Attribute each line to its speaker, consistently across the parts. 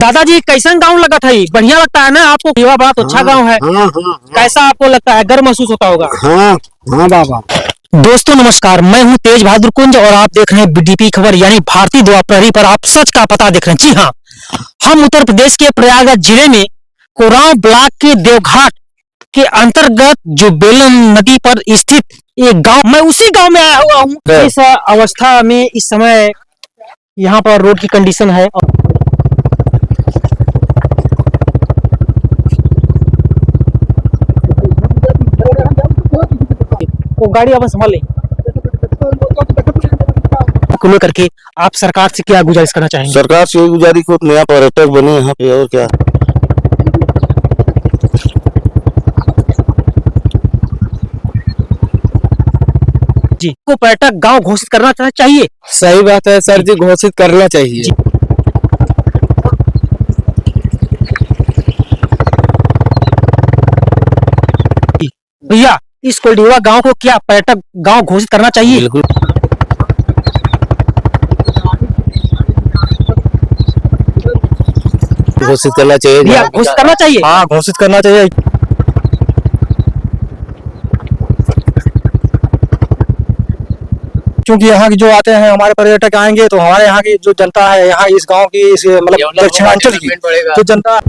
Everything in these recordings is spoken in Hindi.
Speaker 1: दादाजी कैसन गांव लगा था? ये बढ़िया लगता है ना आपको? ये बात अच्छा गांव है। कैसा आपको लगता है? गर्व महसूस होता होगा?
Speaker 2: हाँ हाँ बाबा।
Speaker 1: दोस्तों नमस्कार, मैं हूं तेज बहादुर कुंज और आप देख रहे हैं बीडीपी खबर यानी भारतीय दुआ प्रहरी पर आप सच का पता देख रहे हैं। जी हाँ, हम उत्तर प्रदेश के प्रयागराज जिले में कोरांव ब्लॉक के देवघाट के अंतर्गत जो बेलन नदी पर स्थित एक गांव, मैं उसी गांव में आया हुआ हूँ। इस अवस्था में इस समय यहाँ पर रोड की कंडीशन है। वो गाड़ी अपन संभाल लें। कुल करके आप सरकार से क्या गुजारिश करना चाहेंगे?
Speaker 2: सरकार से यही गुजारिश को नया पर्यटक बने यहाँ पे, और क्या।
Speaker 1: जी को पर्यटक गांव घोषित करना चाहिए।
Speaker 2: सही बात है सर जी, घोषित करना चाहिए।
Speaker 1: भैया, इस कोल्डीवा गांव को क्या पर्यटक गांव घोषित करना चाहिए?
Speaker 2: बिल्कुल घोषित करना चाहिए।
Speaker 1: भैया, घोषित करना चाहिए।
Speaker 2: हाँ, घोषित करना चाहिए। क्योंकि यहाँ की जो आते हैं हमारे पर्यटक आएंगे तो हमारे यहाँ की जो जनता है, यहाँ इस गांव की, इस मतलब दक्षिणांचल की जो जनता है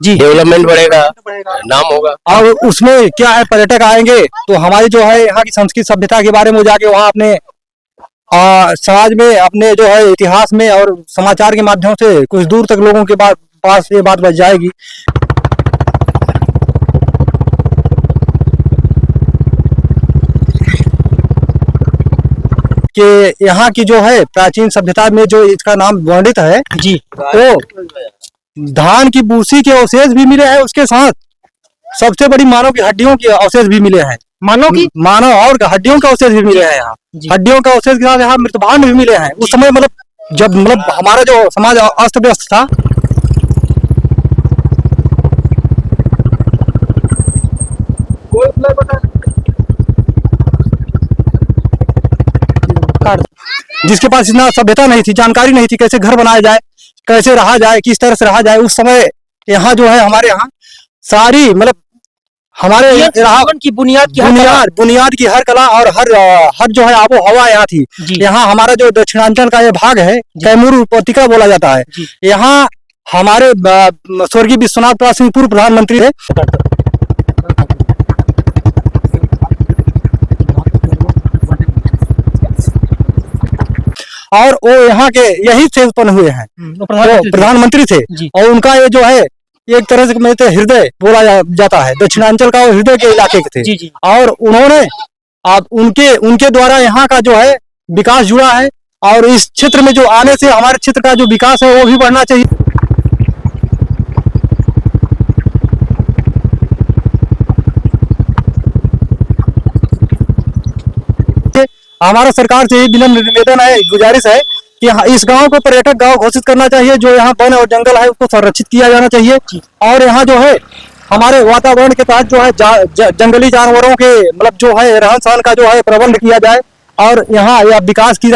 Speaker 1: जी,
Speaker 2: डेवलपमेंट बढ़ेगा, नाम होगा। और उसमें क्या है, पर्यटक आएंगे तो हमारी जो है यहाँ की संस्कृति सभ्यता के बारे में जाके वहाँ अपने समाज में, अपने जो है इतिहास में और समाचार के माध्यम से कुछ दूर तक लोगों के पास ये बात बच जाएगी। कि यहाँ की जो है प्राचीन सभ्यता में जो इसका नाम वर्णित है
Speaker 1: जी,
Speaker 2: तो धान की भूसी के अवशेष भी मिले हैं, उसके साथ सबसे बड़ी मानव की हड्डियों के अवशेष भी मिले हैं। मानव और हड्डियों के अवशेष भी मिले हैं यहाँ। हड्डियों के अवशेष के साथ यहाँ मृतभांड भी मिले हैं। उस समय मतलब जब हमारा जो समाज अस्त व्यस्त था, जिसके पास इतना सभ्यता नहीं थी, जानकारी नहीं थी कैसे घर बनाया जाए, कैसे रहा जाए, किस तरह से रहा जाए। उस समय यहाँ जो है हमारे यहाँ सारी मतलब हमारे
Speaker 1: जीवन की बुनियाद
Speaker 2: की हर कला और हर जो है आबो हवा यहाँ थी। यहाँ हमारा जो दक्षिणांचल का ये भाग है, कैमूर उपत्यका बोला जाता है। यहाँ हमारे स्वर्गीय विश्वनाथ प्रताप सिंह पूर्व प्रधानमंत्री थे। और वो यहाँ के यही से उत्पन्न हुए हैं, प्रधानमंत्री थे। और उनका ये जो है एक तरह से हृदय बोला जाता है, दक्षिणांचल का वो हृदय के इलाके के थे। और उन्होंने उनके द्वारा यहाँ का जो है विकास जुड़ा है। और इस क्षेत्र में जो आने से हमारे क्षेत्र का जो विकास है वो भी बढ़ना चाहिए। हमारा सरकार से यही विनम्र निवेदन है, गुजारिश है कि इस गांव को पर्यटक गांव घोषित करना चाहिए। जो यहाँ वन और जंगल है उसको संरक्षित किया जाना चाहिए। और यहाँ जो है हमारे वातावरण के तहत जो है जंगली जानवरों के मतलब जो है रहन सहन का जो है प्रबंध किया जाए। और यहाँ विकास की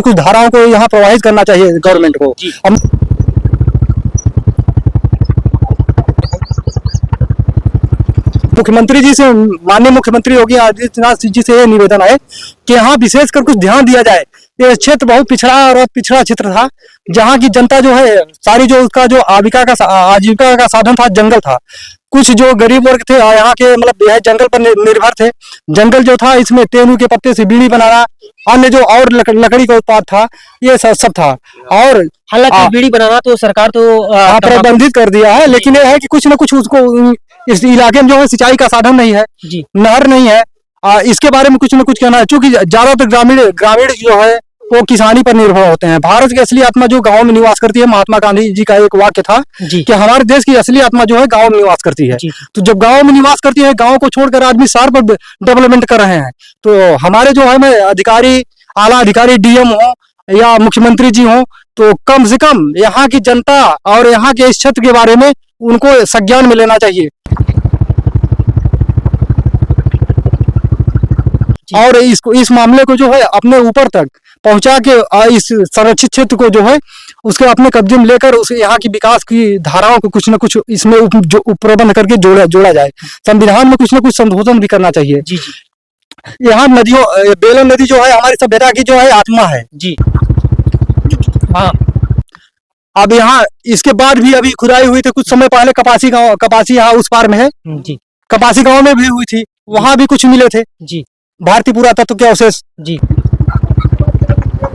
Speaker 2: कुछ धाराओं को यहाँ प्रवाहित करना चाहिए गवर्नमेंट को। मुख्यमंत्री जी से, माननीय मुख्यमंत्री योगी आदित्यनाथ जी से ये निवेदन है कि यहाँ विशेषकर कुछ ध्यान दिया जाए। ये क्षेत्र बहुत पिछड़ा क्षेत्र था, जहाँ की जनता जो है सारी जो उसका जो आजीविका का साधन था जंगल था। कुछ जो गरीब वर्ग थे यहाँ के मतलब यह जंगल पर निर्भर थे। जंगल जो था इसमें तेनू के पत्ते से बीड़ी बनाना, अन्य जो और लकड़ी का उत्पाद था, ये सब था। और
Speaker 1: हालांकि बीड़ी बनाना तो सरकार तो
Speaker 2: प्रतिबंधित कर दिया है, लेकिन यह है कि कुछ न कुछ उसको इस इलाके में जो है सिंचाई का साधन नहीं है, नहर नहीं है। इसके बारे में कुछ न कुछ कहना है, क्योंकि ज्यादातर ग्रामीण जो है वो किसानी पर निर्भर होते हैं। भारत की असली आत्मा जो गांव में निवास करती है, महात्मा गांधी जी का एक वाक्य था कि हमारे देश की असली आत्मा जो है गांव में निवास करती है। तो जब गांव में निवास करती है, गांव को छोड़कर आदमी शहर पर डेवलपमेंट कर रहे हैं, तो हमारे जो है अधिकारी, आला अधिकारी, डीएम हो या मुख्यमंत्री जी हो, तो कम से कम यहाँ की जनता और यहाँ के इस क्षेत्र के बारे में उनको संज्ञान में लेना चाहिए। और इस मामले को जो है अपने ऊपर तक पहुंचा के इस संरक्षित क्षेत्र को जो है उसके अपने कब्जे में लेकर उसे यहाँ की विकास की धाराओं को कुछ न कुछ इसमें प्रबंध करके जोड़ा जाए। संविधान में कुछ न कुछ संशोधन भी करना चाहिए।
Speaker 1: जी जी।
Speaker 2: यहाँ नदियों, बेलन नदी जो है हमारी सभ्यता की जो है आत्मा है
Speaker 1: जी। हाँ।
Speaker 2: अब यहाँ इसके बाद भी अभी खुदाई हुई थी कुछ समय पहले कपासी गांव, कपासी यहाँ उस पार में है
Speaker 1: जी।
Speaker 2: कपासी गांव में भी हुई थी, वहां भी कुछ मिले थे
Speaker 1: जी।
Speaker 2: भारतीय पुरातत्व के अवशेष
Speaker 1: जी।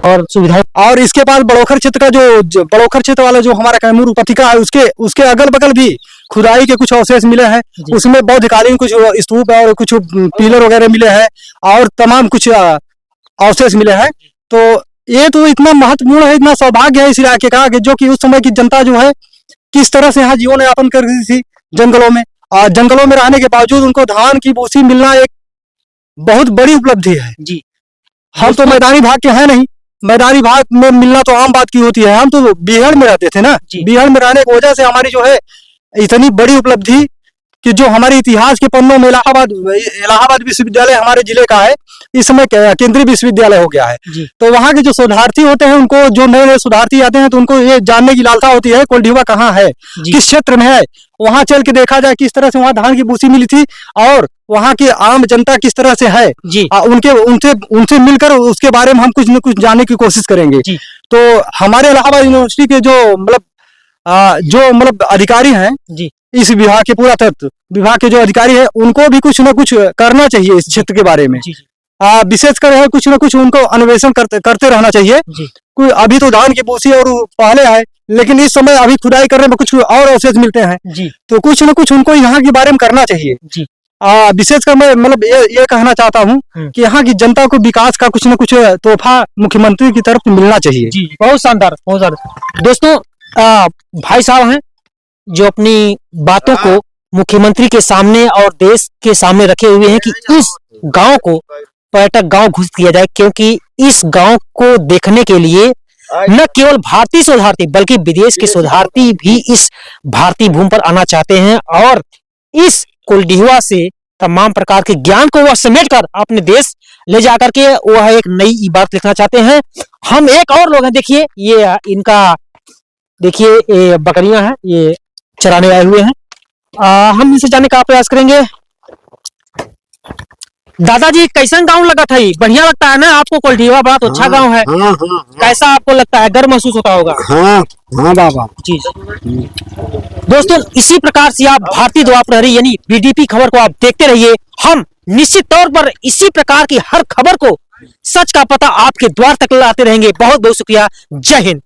Speaker 1: और सुविधाएं।
Speaker 2: और इसके बाद बड़ोखर क्षेत्र का जो बड़ोखर क्षेत्र वाला जो हमारा कैमूर उपत्यका है उसके अगल बगल भी खुदाई के कुछ अवशेष मिले हैं। उसमें बौद्धकालीन कुछ स्तूप और कुछ पिलर वगैरह मिले हैं और तमाम कुछ अवशेष मिले हैं। तो ये तो इतना महत्वपूर्ण है, इतना सौभाग्य है इस इलाके का कि जो कि उस समय की जनता जो है किस तरह से यहाँ जीवन यापन कर रही थी जंगलों में, और जंगलों में रहने के बावजूद उनको धान की भूसी मिलना एक बहुत बड़ी उपलब्धि है
Speaker 1: जी।
Speaker 2: हम तो मैदानी भाग के हैं नहीं, मैदानी भाग में मिलना तो आम बात की होती है। हम तो बिहार में रहते थे ना, बिहार में रहने की वजह से हमारी जो है इतनी बड़ी उपलब्धि कि जो हमारे इतिहास के पन्नों में इलाहाबाद विश्वविद्यालय हमारे जिले का है, इस समय केंद्रीय विश्वविद्यालय हो गया है। तो वहाँ के जो शोधार्थी होते हैं उनको, जो नए नए शोधार्थी आते हैं तो उनको ये जानने की लालसा होती है कोल्डिवा कहाँ है, किस क्षेत्र में है, वहाँ चल के देखा जाए किस तरह से वहाँ धान की भूसी मिली थी और वहाँ की आम जनता किस तरह से है जी। उनसे मिलकर उसके बारे में हम कुछ न कुछ जानने की कोशिश करेंगे। तो हमारे इलाहाबाद यूनिवर्सिटी के जो मतलब अधिकारी हैं जी, इस विभाग के पुरातत्व विभाग के जो अधिकारी हैं उनको भी कुछ न कुछ करना चाहिए इस क्षेत्र के बारे में। विशेषकर कुछ न कुछ उनको अन्वेषण करते रहना चाहिए। कोई अभी तो धान की भूसी और पहले है, लेकिन इस समय अभी खुदाई करने में कुछ और अवशेष मिलते हैं जी। तो कुछ न कुछ उनको यहाँ के बारे में करना चाहिए जी। विशेषकर मैं मतलब ये कहना चाहता हूँ कि यहाँ की जनता को विकास का कुछ न कुछ तोहफा मुख्यमंत्री की तरफ मिलना चाहिए जी।
Speaker 1: बहुत शानदार, बहुत शानदार। दोस्तों, भाई साहब हैं जो अपनी बातों को मुख्यमंत्री के सामने और देश के सामने रखे हुए हैं कि इस गांव को पर्यटक गांव घोषित किया जाए, क्योंकि इस गांव को देखने के लिए न केवल भारतीय शोधार्थी बल्कि विदेश के शोधार्थी भी इस भारतीय भूमि पर आना चाहते हैं और इस कोल्डिवा से तमाम प्रकार के ज्ञान को वह समेट कर अपने देश ले जाकर के वह एक नई इबारत लिखना चाहते हैं। हम एक और लोग हैं, देखिए ये इनका, देखिए ये बकरियां हैं, ये चराने आए हुए हैं। हम इनसे जानने का प्रयास करेंगे। दादाजी, कैसन गांव लगा था? बढ़िया लगता है ना आपको? कोल्डिवा बड़ा तो अच्छा गांव है। कैसा आपको लगता है? गर्व महसूस होता होगा?
Speaker 2: हाँ बाबा
Speaker 1: जी। दोस्तों, इसी प्रकार से आप भारतीय द्वार प्रहरी यानी बीडीपी खबर को आप देखते रहिए। हम निश्चित तौर पर इसी प्रकार की हर खबर को, सच का पता आपके द्वार तक लाते रहेंगे। बहुत बहुत शुक्रिया। जय हिंद।